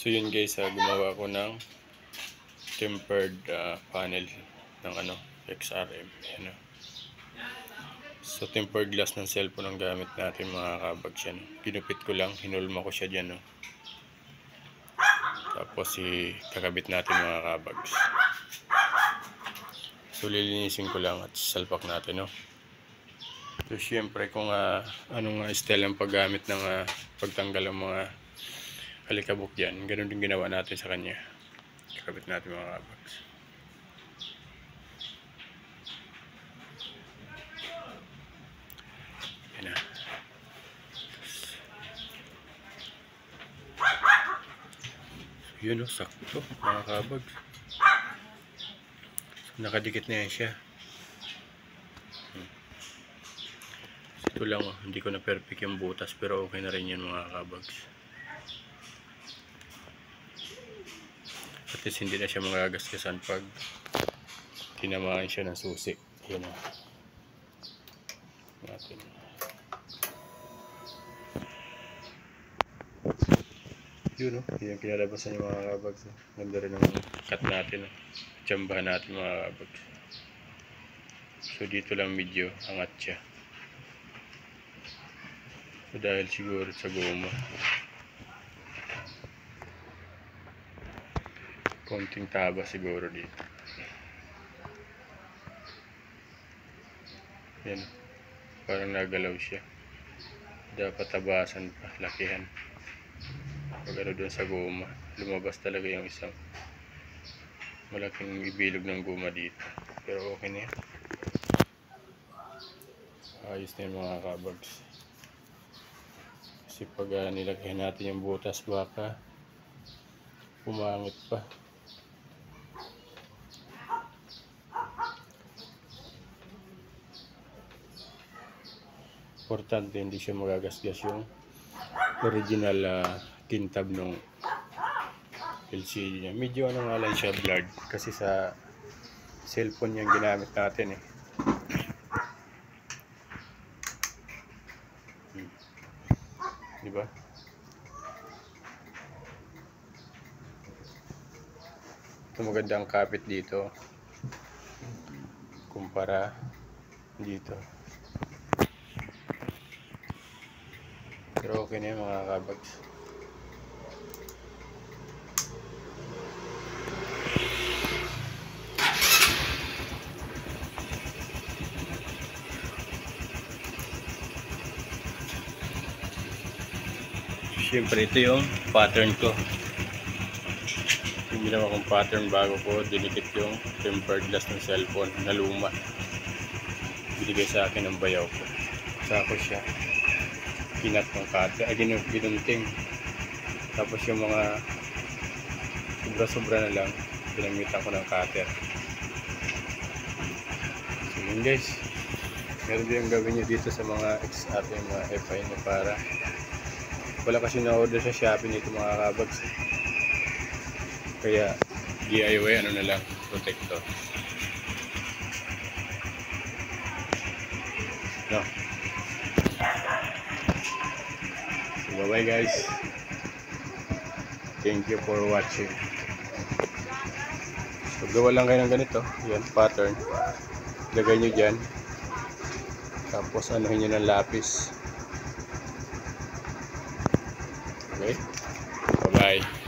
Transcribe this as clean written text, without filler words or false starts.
So yun guys, gumawa ko ng tempered panel ng XRM. Yan, So tempered glass ng cellphone ang gamit natin mga kabags yan. Ginupit ko lang, hinulma ko siya dyan. Tapos kakabit natin mga kabags. So lilinisin ko lang at salpak natin. So syempre kung anong style ang paggamit ng pagtanggal ng mga alikabok dyan, ganun din ginawa natin sa kanya. Kakabit natin mga kabags. Yan na. So yun sakto mga kabags. So, nakadikit na yan siya. Ito lang hindi ko na perfect yung butas pero okay na rin yan mga kabags. At least hindi na siya magagasgasan pag tinamaan siya ng susi. Yan natin. Yun yung kinalabasan yung mga kabags. Ganda rin ang cut natin. Tsambahan natin mga kabags. So dito lang medyo angat siya. So dahil siguro sa goma. Konting taba siguro dito. Yan. Parang nagalaw siya. Dapat tabasan pa, lakihan. Pag doon sa goma, lumabas talaga yung isang malaking ibilog ng goma dito. Pero okay na yan. Ayos na yung mga kabags. Kasi pag nilagyan natin yung butas, baka pumangit pa. Importante hindi siya magagasgas yung original kintab ng LCD niya. Medyo nga lang siya blurred kasi sa cellphone yung ginamit natin Diba? Ito magandang kapit dito kumpara dito. Pero okay na yung mga kabags. Siyempre ito yung pattern ko. Yung ginawa kong pattern bago ko dinikit yung tempered glass ng cellphone na luma. Binigay sa akin ng bayaw ko. Sako siya. Kinat ng cutter. Ginunting. Tapos yung mga sobra-sobra na lang pinamitan ko ng cutter. So yun guys. Meron din yung gawin nyo dito sa mga XRM mga FI nyo para wala kasi na-order sa Shopee nito mga kabags. Kaya DIY na lang, protector. No. So, bye-bye guys. Thank you for watching. So, gawa lang kayo ng ganito. Yan, pattern. Lagay nyo dyan. Tapos anuhin nyo ng lapis. Okay? Bye-bye.